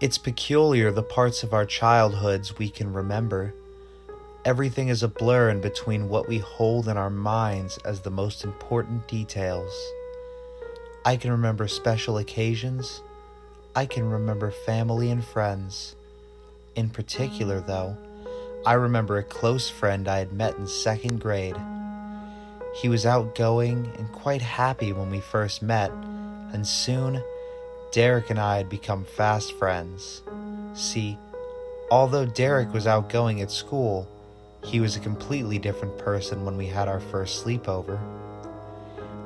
It's peculiar the parts of our childhoods we can remember. Everything is a blur in between what we hold in our minds as the most important details. I can remember special occasions. I can remember family and friends. In particular, though, I remember a close friend I had met in second grade. He was outgoing and quite happy when we first met, and soon Derek and I had become fast friends. See, although Derek was outgoing at school, he was a completely different person when we had our first sleepover.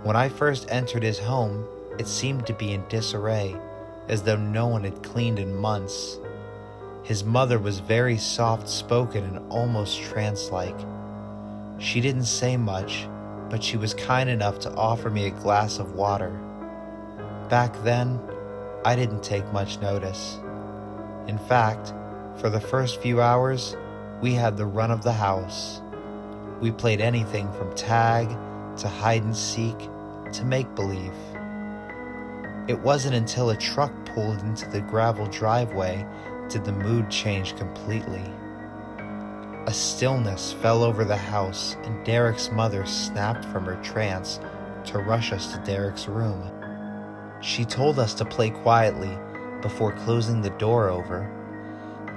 When I first entered his home, it seemed to be in disarray, as though no one had cleaned in months. His mother was very soft-spoken and almost trance-like. She didn't say much, but she was kind enough to offer me a glass of water. Back then, I didn't take much notice. In fact, for the first few hours, we had the run of the house. We played anything from tag to hide and seek to make-believe. It wasn't until a truck pulled into the gravel driveway did the mood change completely. A stillness fell over the house, and Derek's mother snapped from her trance to rush us to Derek's room. She told us to play quietly before closing the door over.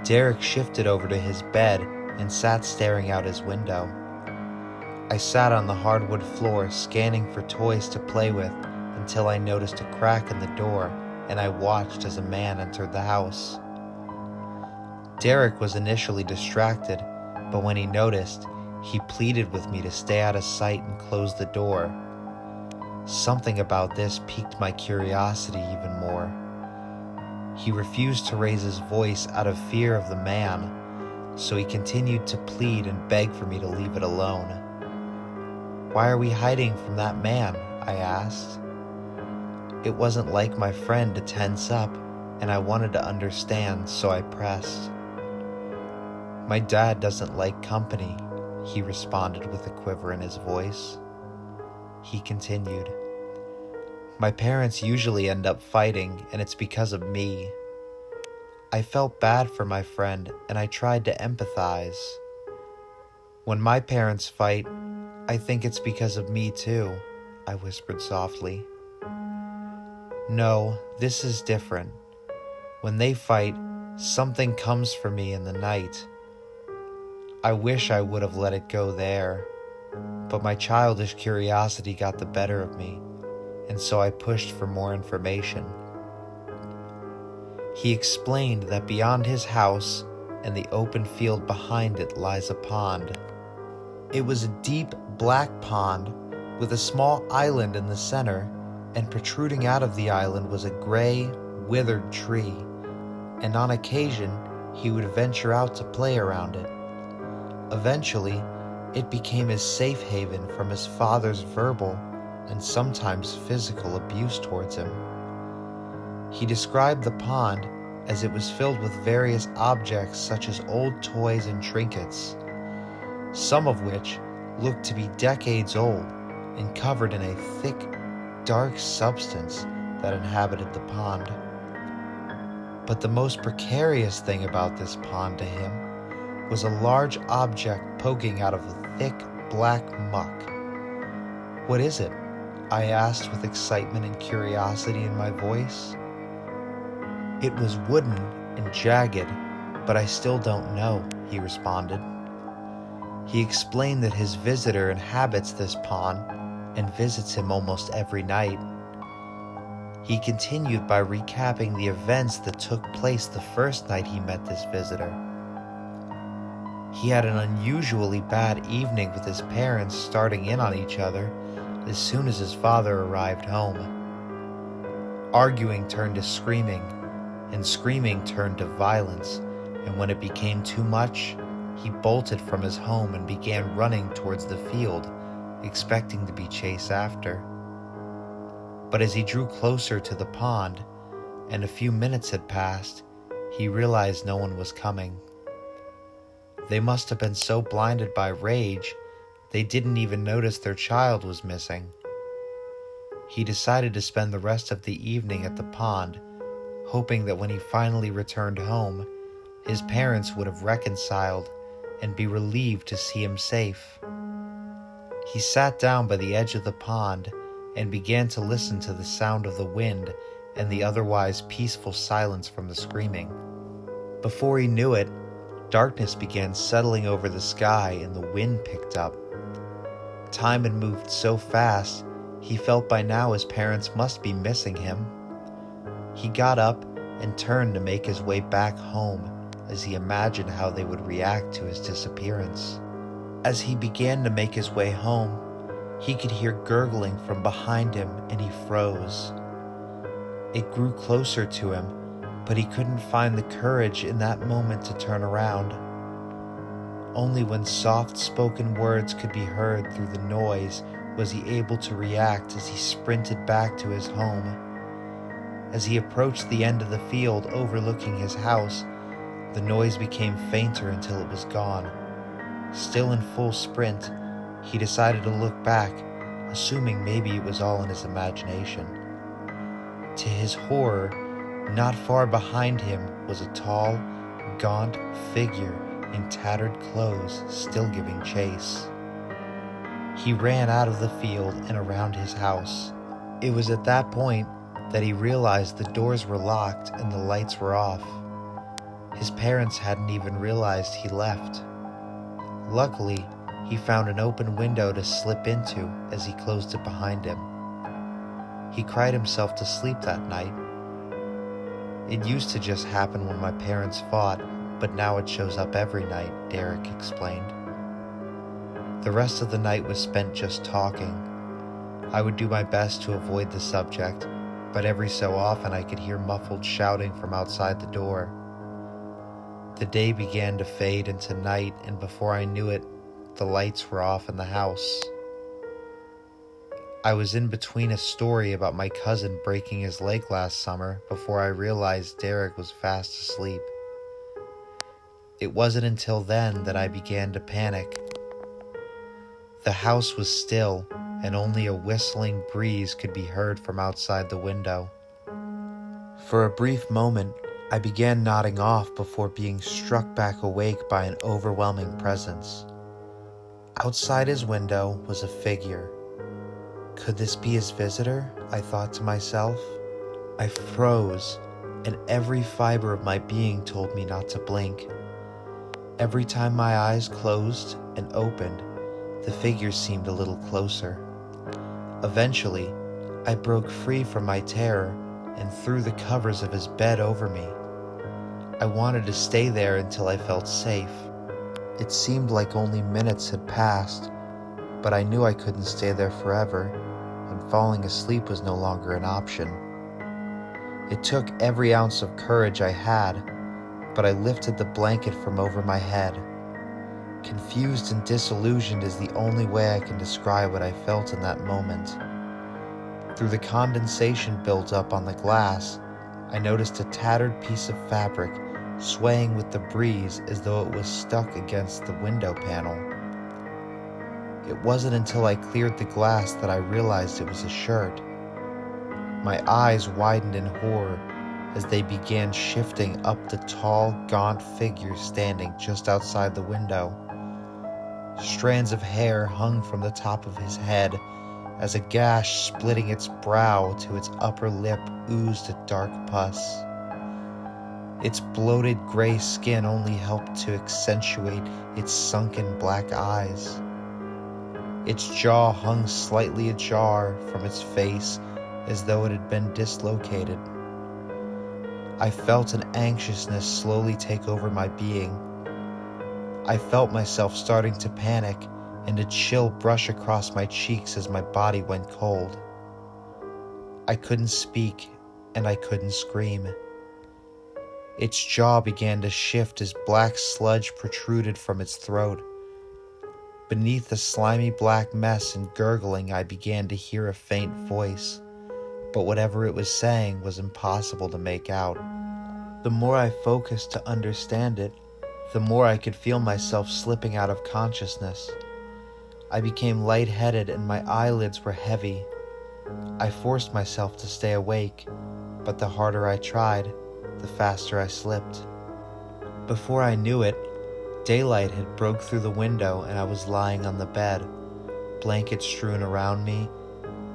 Derek shifted over to his bed and sat staring out his window. I sat on the hardwood floor scanning for toys to play with until I noticed a crack in the door, and I watched as a man entered the house. Derek was initially distracted, but when he noticed, he pleaded with me to stay out of sight and close the door. Something about this piqued my curiosity even more. He refused to raise his voice out of fear of the man, so he continued to plead and beg for me to leave it alone. "Why are we hiding from that man?" I asked. It wasn't like my friend to tense up, and I wanted to understand, so I pressed. "My dad doesn't like company," he responded with a quiver in his voice. He continued, "My parents usually end up fighting, and it's because of me." I felt bad for my friend, and I tried to empathize. "When my parents fight, I think it's because of me too," I whispered softly. "No, this is different. When they fight, something comes for me in the night. I wish I would have let it go there, but my childish curiosity got the better of me, and so I pushed for more information." He explained that beyond his house and the open field behind it lies a pond. It was a deep, black pond with a small island in the center, and protruding out of the island was a gray, withered tree, and on occasion he would venture out to play around it. Eventually, it became his safe haven from his father's verbal and sometimes physical abuse towards him. He described the pond as it was filled with various objects such as old toys and trinkets, some of which looked to be decades old and covered in a thick, dark substance that inhabited the pond. But the most precarious thing about this pond to him was a large object poking out of the thick, black muck. "What is it?" I asked with excitement and curiosity in my voice. "It was wooden and jagged, but I still don't know," he responded. He explained that his visitor inhabits this pond and visits him almost every night. He continued by recapping the events that took place the first night he met this visitor. He had an unusually bad evening with his parents starting in on each other as soon as his father arrived home. Arguing turned to screaming, and screaming turned to violence, and when it became too much, he bolted from his home and began running towards the field, expecting to be chased after. But as he drew closer to the pond, and a few minutes had passed, he realized no one was coming. They must have been so blinded by rage, they didn't even notice their child was missing. He decided to spend the rest of the evening at the pond, hoping that when he finally returned home, his parents would have reconciled and be relieved to see him safe. He sat down by the edge of the pond and began to listen to the sound of the wind and the otherwise peaceful silence from the screaming. Before he knew it, darkness began settling over the sky and the wind picked up. Time had moved so fast, he felt by now his parents must be missing him. He got up and turned to make his way back home as he imagined how they would react to his disappearance. As he began to make his way home, he could hear gurgling from behind him and he froze. It grew closer to him, but he couldn't find the courage in that moment to turn around. Only when soft-spoken words could be heard through the noise was he able to react as he sprinted back to his home. As he approached the end of the field overlooking his house, the noise became fainter until it was gone. Still in full sprint, he decided to look back, assuming maybe it was all in his imagination. To his horror, not far behind him was a tall, gaunt figure in tattered clothes still giving chase. He ran out of the field and around his house. It was at that point that he realized the doors were locked and the lights were off. His parents hadn't even realized he left. Luckily, he found an open window to slip into as he closed it behind him. He cried himself to sleep that night. It used to just happen when my parents fought, but now it shows up every night, Derek explained. The rest of the night was spent just talking. I would do my best to avoid the subject, but every so often I could hear muffled shouting from outside the door. The day began to fade into night, and before I knew it, the lights were off in the house. I was in between a story about my cousin breaking his leg last summer before I realized Derek was fast asleep. It wasn't until then that I began to panic. The house was still, and only a whistling breeze could be heard from outside the window. For a brief moment, I began nodding off before being struck back awake by an overwhelming presence. Outside his window was a figure. Could this be his visitor? I thought to myself. I froze, and every fiber of my being told me not to blink. Every time my eyes closed and opened, the figure seemed a little closer. Eventually, I broke free from my terror and threw the covers of his bed over me. I wanted to stay there until I felt safe. It seemed like only minutes had passed, but I knew I couldn't stay there forever, and falling asleep was no longer an option. It took every ounce of courage I had, but I lifted the blanket from over my head. Confused and disillusioned is the only way I can describe what I felt in that moment. Through the condensation built up on the glass, I noticed a tattered piece of fabric swaying with the breeze as though it was stuck against the window panel. It wasn't until I cleared the glass that I realized it was a shirt. My eyes widened in horror as they began shifting up the tall, gaunt figure standing just outside the window. Strands of hair hung from the top of his head as a gash splitting its brow to its upper lip oozed a dark pus. Its bloated gray skin only helped to accentuate its sunken black eyes. Its jaw hung slightly ajar from its face as though it had been dislocated. I felt an anxiousness slowly take over my being. I felt myself starting to panic and a chill brush across my cheeks as my body went cold. I couldn't speak and I couldn't scream. Its jaw began to shift as black sludge protruded from its throat. Beneath the slimy black mess and gurgling, I began to hear a faint voice, but whatever it was saying was impossible to make out. The more I focused to understand it, the more I could feel myself slipping out of consciousness. I became lightheaded and my eyelids were heavy. I forced myself to stay awake, but the harder I tried, the faster I slipped. Before I knew it, daylight had broke through the window and I was lying on the bed, blankets strewn around me,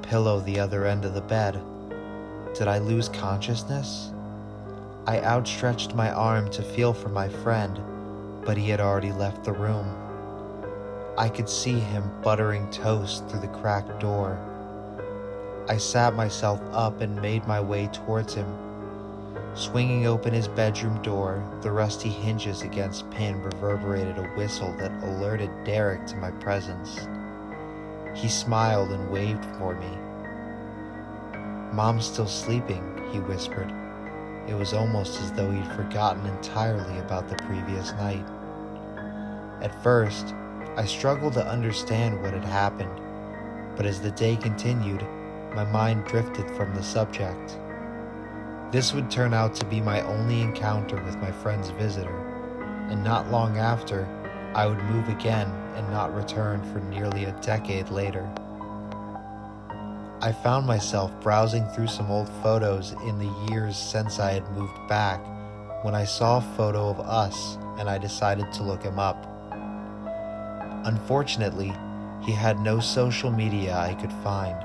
pillow the other end of the bed. Did I lose consciousness? I outstretched my arm to feel for my friend, but he had already left the room. I could see him buttering toast through the cracked door. I sat myself up and made my way towards him. Swinging open his bedroom door, the rusty hinges against pin reverberated a whistle that alerted Derek to my presence. He smiled and waved for me. "Mom's still sleeping," he whispered. It was almost as though he'd forgotten entirely about the previous night. At first, I struggled to understand what had happened, but as the day continued, my mind drifted from the subject. This would turn out to be my only encounter with my friend's visitor, and not long after, I would move again and not return for nearly a decade later. I found myself browsing through some old photos in the years since I had moved back when I saw a photo of us and I decided to look him up. Unfortunately, he had no social media I could find.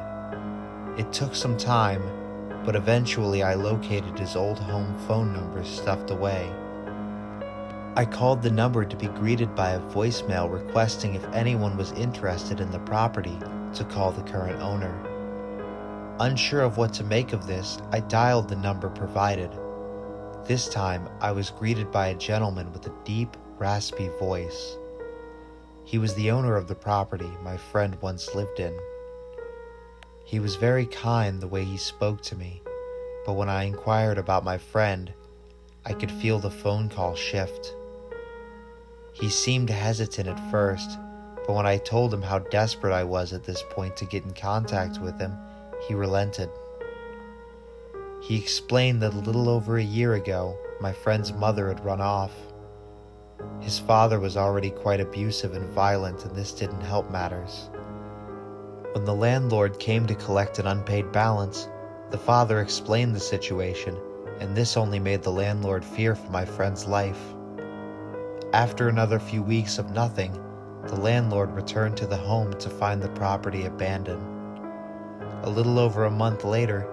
It took some time, but eventually I located his old home phone number stuffed away. I called the number to be greeted by a voicemail requesting if anyone was interested in the property to call the current owner. Unsure of what to make of this, I dialed the number provided. This time, I was greeted by a gentleman with a deep, raspy voice. He was the owner of the property my friend once lived in. He was very kind the way he spoke to me, but when I inquired about my friend, I could feel the phone call shift. He seemed hesitant at first, but when I told him how desperate I was at this point to get in contact with him, he relented. He explained that a little over a year ago, my friend's mother had run off. His father was already quite abusive and violent, and this didn't help matters. When the landlord came to collect an unpaid balance, the father explained the situation, and this only made the landlord fear for my friend's life. After another few weeks of nothing, the landlord returned to the home to find the property abandoned. A little over a month later,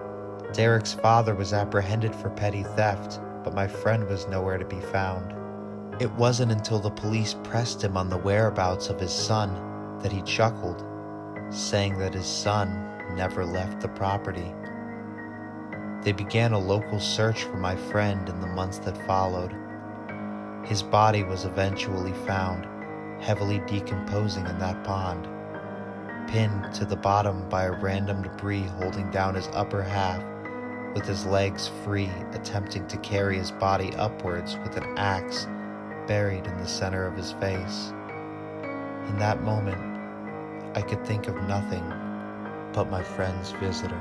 Derek's father was apprehended for petty theft, but my friend was nowhere to be found. It wasn't until the police pressed him on the whereabouts of his son that he chuckled, saying that his son never left the property. They began a local search for my friend in the months that followed. His body was eventually found, heavily decomposing in that pond, pinned to the bottom by a random debris holding down his upper half, with his legs free, attempting to carry his body upwards with an axe buried in the center of his face. In that moment, I could think of nothing but my friend's visitor.